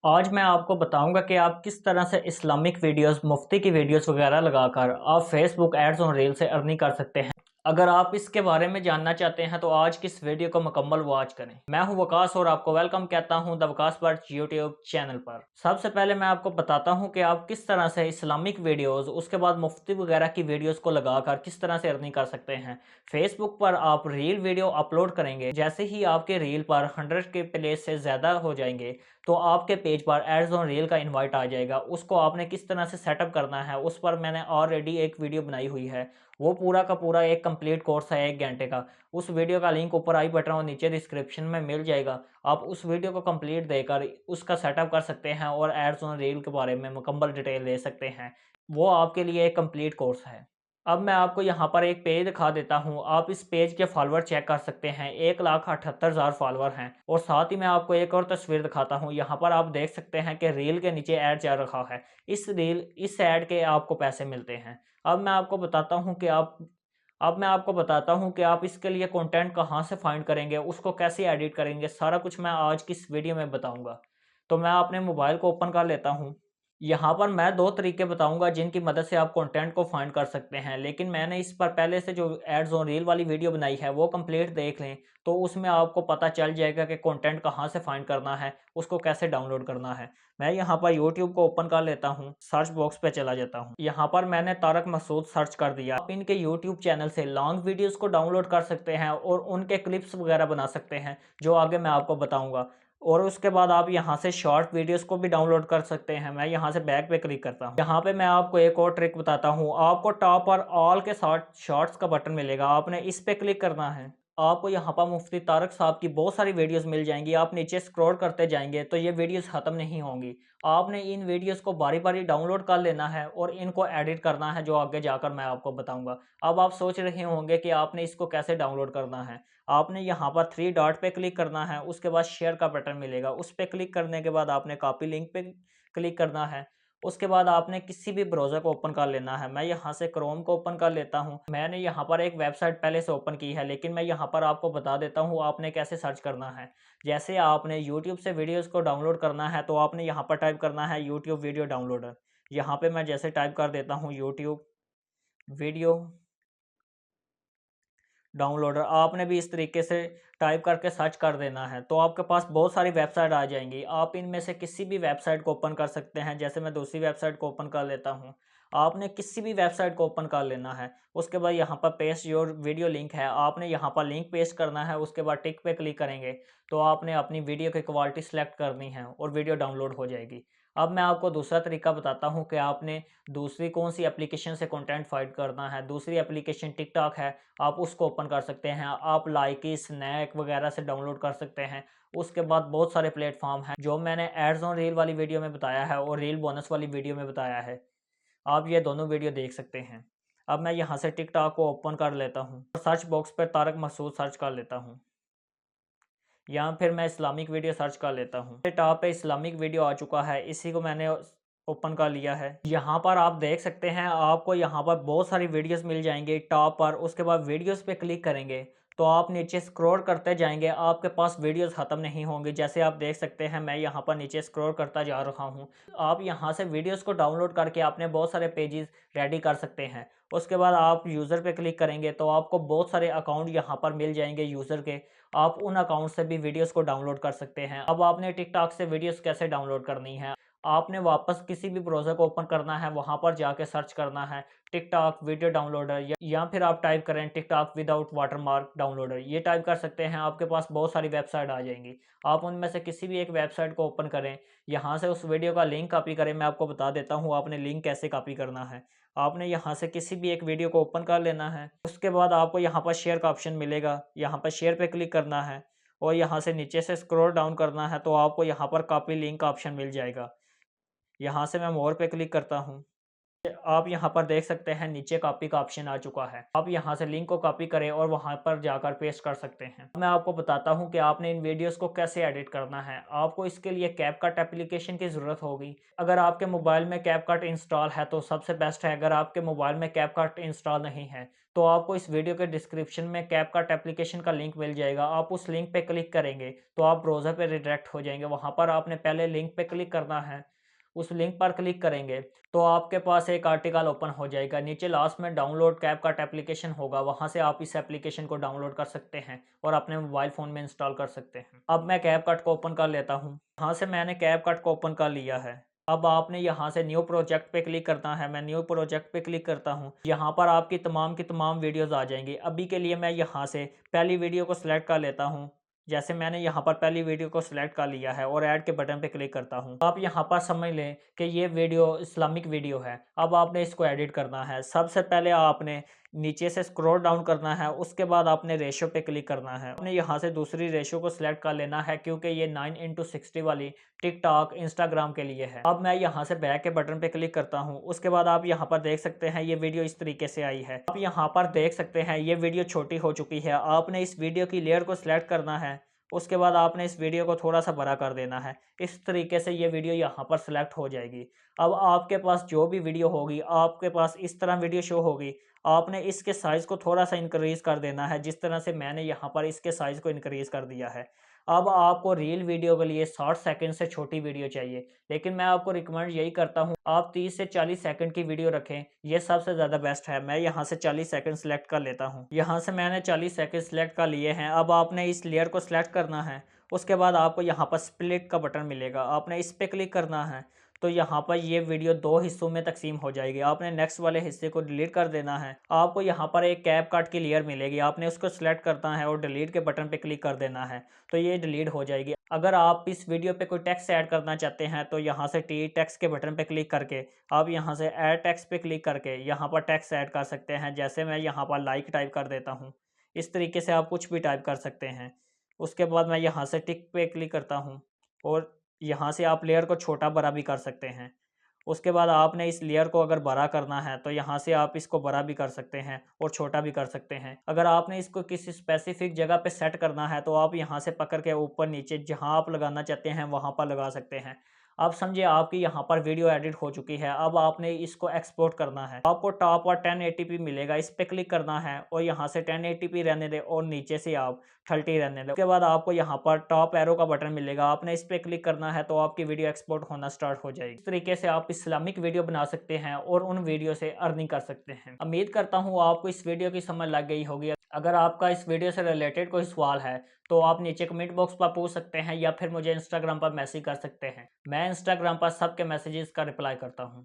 आज मैं आपको बताऊंगा कि आप किस तरह से इस्लामिक वीडियोस, मुफ्ती की वीडियोस वगैरह लगाकर आप फेसबुक एड्स और रील से अर्निंग कर सकते हैं। अगर आप इसके बारे में जानना चाहते हैं तो आज की इस वीडियो को मुकम्मल वॉच करें। मैं हूं वकास और आपको वेलकम कहता हूं the Waqas bird YouTube channel पर। सबसे पहले मैं आपको बताता हूं कि आप किस तरह से इस्लामिक वीडियोस, उसके बाद मुफ्ती वगैरह की वीडियोस को लगाकर किस तरह से अर्निंग कर सकते हैं। फेसबुक पर आप रील वीडियो अपलोड करेंगे, जैसे ही आपके रील पर 100 के प्लेस से ज़्यादा हो जाएंगे तो आपके पेज पर एड्स ऑन रील का इनवाइट आ जाएगा। उसको आपने किस तरह से सेटअप करना है उस पर मैंने ऑलरेडी एक वीडियो बनाई हुई है। वो पूरा का पूरा एक कंप्लीट कोर्स है 1 घंटे का। उस वीडियो का लिंक ऊपर आई बटन और नीचे डिस्क्रिप्शन में मिल जाएगा। आप उस वीडियो को कंप्लीट देकर उसका सेटअप कर सकते हैं और एड्स ऑन रील के बारे में मुकम्मल डिटेल ले सकते हैं। वो आपके लिए एक कंप्लीट कोर्स है। अब मैं आपको यहाँ पर एक पेज दिखा देता हूँ। आप इस पेज के फॉलोअर चेक कर सकते हैं, 1,78,000 फॉलोअर हैं। और साथ ही मैं आपको एक और तस्वीर दिखाता हूँ। यहाँ पर आप देख सकते हैं कि रील के नीचे ऐड चल रखा है। इस ऐड के आपको पैसे मिलते हैं। अब मैं आपको बताता हूँ कि आप इसके लिए कंटेंट कहाँ से फाइंड करेंगे, उसको कैसे एडिट करेंगे, सारा कुछ मैं आज की इस वीडियो में बताऊँगा। तो मैं अपने मोबाइल को ओपन कर लेता हूँ। यहाँ पर मैं 2 तरीके बताऊँगा जिनकी मदद से आप कंटेंट को फाइंड कर सकते हैं, लेकिन मैंने इस पर पहले से जो एड्स ऑन रील वाली वीडियो बनाई है वो कंप्लीट देख लें, तो उसमें आपको पता चल जाएगा कि कंटेंट कहाँ से फाइंड करना है, उसको कैसे डाउनलोड करना है। मैं यहाँ पर यूट्यूब को ओपन कर लेता हूँ, सर्च बॉक्स पे चला जाता हूँ। यहाँ पर मैंने तारक मसूद सर्च कर दिया। आप इनके यूट्यूब चैनल से लॉन्ग वीडियोज़ को डाउनलोड कर सकते हैं और उनके क्लिप्स वगैरह बना सकते हैं, जो आगे मैं आपको बताऊँगा। और उसके बाद आप यहाँ से शॉर्ट वीडियोस को भी डाउनलोड कर सकते हैं। मैं यहाँ से बैक पे क्लिक करता हूँ। यहाँ पे मैं आपको एक और ट्रिक बताता हूँ। आपको टॉप पर ऑल के साथ शॉर्ट्स का बटन मिलेगा, आपने इस पे क्लिक करना है। आपको यहाँ पर मुफ्ती तारक साहब की बहुत सारी वीडियोस मिल जाएंगी। आप नीचे स्क्रॉल करते जाएंगे तो ये वीडियोस ख़त्म नहीं होंगी। आपने इन वीडियोस को बारी बारी डाउनलोड कर लेना है और इनको एडिट करना है, जो आगे जाकर मैं आपको बताऊंगा। अब आप सोच रहे होंगे कि आपने इसको कैसे डाउनलोड करना है। आपने यहाँ पर 3 डॉट पे क्लिक करना है, उसके बाद शेयर का बटन मिलेगा, उस पे क्लिक करने के बाद आपने कॉपी लिंक पे क्लिक करना है। उसके बाद आपने किसी भी ब्राउज़र को ओपन कर लेना है। मैं यहाँ से क्रोम को ओपन कर लेता हूँ। मैंने यहाँ पर एक वेबसाइट पहले से ओपन की है, लेकिन मैं यहाँ पर आपको बता देता हूँ आपने कैसे सर्च करना है। जैसे आपने यूट्यूब से वीडियोज़ को डाउनलोड करना है तो आपने यहाँ पर टाइप करना है यूट्यूब वीडियो डाउनलोडर। यहाँ पे मैं जैसे टाइप कर देता हूँ यूट्यूब वीडियो डाउनलोडर, आपने भी इस तरीके से टाइप करके सर्च कर देना है तो आपके पास बहुत सारी वेबसाइट आ जाएंगी। आप इनमें से किसी भी वेबसाइट को ओपन कर सकते हैं। जैसे मैं दूसरी वेबसाइट को ओपन कर लेता हूं। आपने किसी भी वेबसाइट को ओपन कर लेना है। उसके बाद यहाँ पर पेस्ट योर वीडियो लिंक है, आपने यहाँ पर लिंक पेस्ट करना है। उसके बाद टिक पे क्लिक करेंगे तो आपने अपनी वीडियो की क्वालिटी सेलेक्ट करनी है और वीडियो डाउनलोड हो जाएगी। अब मैं आपको दूसरा तरीका बताता हूँ कि आपने दूसरी कौन सी एप्लीकेशन से कंटेंट फाइंड करना है। दूसरी एप्लीकेशन टिकटॉक है, आप उसको ओपन कर सकते हैं। आप लाइकी, स्नैक वगैरह से डाउनलोड कर सकते हैं। उसके बाद बहुत सारे प्लेटफॉर्म हैं जो मैंने एड्स ऑन रील वाली वीडियो में बताया है और रील बोनस वाली वीडियो में बताया है। आप ये दोनों वीडियो देख सकते हैं। अब मैं यहाँ से टिकटॉक को ओपन कर लेता हूँ और सर्च बॉक्स पर तारक मसूद सर्च कर लेता हूँ। या फिर मैं इस्लामिक वीडियो सर्च कर लेता हूँ। टॉप पे इस्लामिक वीडियो आ चुका है, इसी को मैंने ओपन कर लिया है। यहाँ पर आप देख सकते हैं, आपको यहाँ पर बहुत सारी वीडियोस मिल जाएंगी टॉप पर। उसके बाद वीडियोस पे क्लिक करेंगे तो आप नीचे स्क्रॉल करते जाएंगे, आपके पास वीडियोस ख़त्म नहीं होंगी। जैसे आप देख सकते हैं, मैं यहाँ पर नीचे स्क्रॉल करता जा रहा हूँ। आप यहाँ से वीडियोस को डाउनलोड करके अपने बहुत सारे पेजेस रेडी कर सकते हैं। उसके बाद आप यूज़र पे क्लिक करेंगे तो आपको बहुत सारे अकाउंट यहाँ पर मिल जाएंगे यूज़र के। आप उन अकाउंट से भी वीडियोस को डाउनलोड कर सकते हैं। अब आपने टिकटॉक से वीडियोस कैसे डाउनलोड करनी है, आपने वापस किसी भी ब्राउज़र को ओपन करना है, वहाँ पर जाके सर्च करना है टिकटॉक वीडियो डाउनलोडर, या फिर आप टाइप करें टिकटॉक विदाउट वाटरमार्क डाउनलोडर। ये टाइप कर सकते हैं, आपके पास बहुत सारी वेबसाइट आ जाएंगी। आप उनमें से किसी भी एक वेबसाइट को ओपन करें, यहाँ से उस वीडियो का लिंक कॉपी करें। मैं आपको बता देता हूँ आपने लिंक कैसे कॉपी करना है। आपने यहाँ से किसी भी एक वीडियो को ओपन कर लेना है। उसके बाद आपको यहाँ पर शेयर का ऑप्शन मिलेगा, यहाँ पर शेयर पे क्लिक करना है और यहाँ से नीचे से स्क्रॉल डाउन करना है तो आपको यहाँ पर कॉपी लिंक का ऑप्शन मिल जाएगा। यहाँ से मैं मोर पे क्लिक करता हूँ। आप यहाँ पर देख सकते हैं नीचे कॉपी का ऑप्शन आ चुका है। आप यहाँ से लिंक को कॉपी करें और वहाँ पर जाकर पेस्ट कर सकते हैं। मैं आपको बताता हूँ कि आपने इन वीडियोस को कैसे एडिट करना है। आपको इसके लिए कैपकट एप्लीकेशन की ज़रूरत होगी। अगर आपके मोबाइल में कैपकट इंस्टॉल है तो सबसे बेस्ट है। अगर आपके मोबाइल में कैपकट इंस्टॉल नहीं है तो आपको इस वीडियो के डिस्क्रिप्शन में कैपकट एप्लीकेशन का लिंक मिल जाएगा। आप उस लिंक पे क्लिक करेंगे तो आप ब्राउज़र पे रिडायरेक्ट हो जाएंगे। वहाँ पर आपने पहले लिंक पे क्लिक करना है। उस लिंक पर क्लिक करेंगे तो आपके पास एक आर्टिकल ओपन हो जाएगा। नीचे लास्ट में डाउनलोड कैपकट एप्लीकेशन होगा, वहां से आप इस एप्लीकेशन को डाउनलोड कर सकते हैं और अपने मोबाइल फ़ोन में इंस्टॉल कर सकते हैं। अब मैं कैपकट को ओपन कर लेता हूं। यहाँ से मैंने कैपकट को ओपन कर लिया है। अब आपने यहाँ से न्यू प्रोजेक्ट पे क्लिक करना है। मैं न्यू प्रोजेक्ट पे क्लिक करता हूँ। यहाँ पर आपकी तमाम की तमाम वीडियोज़ आ जाएंगी। अभी के लिए मैं यहाँ से पहली वीडियो को सिलेक्ट कर लेता हूँ। जैसे मैंने यहाँ पर पहली वीडियो को सिलेक्ट कर लिया है और ऐड के बटन पे क्लिक करता हूँ। आप यहाँ पर समझ लें कि ये वीडियो इस्लामिक वीडियो है। अब आपने इसको एडिट करना है। सबसे पहले आपने नीचे से स्क्रॉल डाउन करना है, उसके बाद आपने रेशो पे क्लिक करना है। आपने यहाँ से दूसरी रेशो को सिलेक्ट कर लेना है क्योंकि ये 9:60 वाली टिकटॉक इंस्टाग्राम के लिए है। अब मैं यहाँ से बैक के बटन पे क्लिक करता हूँ। उसके बाद आप यहाँ पर देख सकते हैं ये वीडियो इस तरीके से आई है। आप यहाँ पर देख सकते हैं ये वीडियो छोटी हो चुकी है। आपने इस वीडियो की लेयर को सिलेक्ट करना है। उसके बाद आपने इस वीडियो को थोड़ा सा बड़ा कर देना है। इस तरीके से ये वीडियो यहाँ पर सेलेक्ट हो जाएगी। अब आपके पास जो भी वीडियो होगी, आपके पास इस तरह वीडियो शो होगी। आपने इसके साइज़ को थोड़ा सा इंक्रीज़ कर देना है, जिस तरह से मैंने यहाँ पर इसके साइज़ को इंक्रीज़ कर दिया है। अब आपको रील वीडियो के लिए 60 सेकंड से छोटी वीडियो चाहिए, लेकिन मैं आपको रिकमेंड यही करता हूँ आप 30 से 40 सेकंड की वीडियो रखें, ये सबसे ज़्यादा बेस्ट है। मैं यहाँ से 40 सेकंड सेलेक्ट कर लेता हूँ। यहाँ से मैंने 40 सेकंड सेलेक्ट कर लिए हैं। अब आपने इस लेयर को सिलेक्ट करना है। उसके बाद आपको यहाँ पर स्प्लिट का बटन मिलेगा, आपने इस पर क्लिक करना है। तो यहाँ पर ये वीडियो दो हिस्सों में तकसीम हो जाएगी। आपने नेक्स्ट वाले हिस्से को डिलीट कर देना है। आपको यहाँ पर एक कैपकट की लेयर मिलेगी, आपने उसको सिलेक्ट करना है और डिलीट के बटन पे क्लिक कर देना है, तो ये डिलीट हो जाएगी। अगर आप इस वीडियो पे कोई टेक्स्ट ऐड करना चाहते हैं तो यहाँ से टी टेक्स्ट के बटन पे क्लिक करके आप यहाँ से ऐड टेक्स्ट पे क्लिक करके यहाँ पर टेक्स्ट ऐड कर सकते हैं। जैसे मैं यहाँ पर लाइक टाइप कर देता हूँ। इस तरीके से आप कुछ भी टाइप कर सकते हैं। उसके बाद मैं यहाँ से टिक पे क्लिक करता हूँ और यहाँ से आप लेयर को छोटा बड़ा भी कर सकते हैं। उसके बाद आपने इस लेयर को अगर बड़ा करना है तो यहाँ से आप इसको बड़ा भी कर सकते हैं और छोटा भी कर सकते हैं। अगर आपने इसको किसी स्पेसिफिक जगह पे सेट करना है तो आप यहाँ से पकड़ के ऊपर नीचे जहाँ आप लगाना चाहते हैं वहाँ पर लगा सकते हैं। अब समझिए आपकी यहाँ पर वीडियो एडिट हो चुकी है। अब आपने इसको एक्सपोर्ट करना है। आपको टॉप और 1080p मिलेगा, इस पे क्लिक करना है और यहाँ से 1080p रहने दें और नीचे से आप 30 रहने दें। उसके बाद आपको यहाँ पर टॉप एरो का बटन मिलेगा, आपने इस पे क्लिक करना है तो आपकी वीडियो एक्सपोर्ट होना स्टार्ट हो जाएगी। इस तरीके से आप इस्लामिक वीडियो बना सकते हैं और उन वीडियो से अर्निंग कर सकते हैं। उम्मीद करता हूँ आपको इस वीडियो की समझ लग गई होगी। अगर आपका इस वीडियो से रिलेटेड कोई सवाल है तो आप नीचे कमेंट बॉक्स पर पूछ सकते हैं या फिर मुझे इंस्टाग्राम पर मैसेज कर सकते हैं। मैं इंस्टाग्राम पर सबके मैसेजेस का रिप्लाई करता हूँ।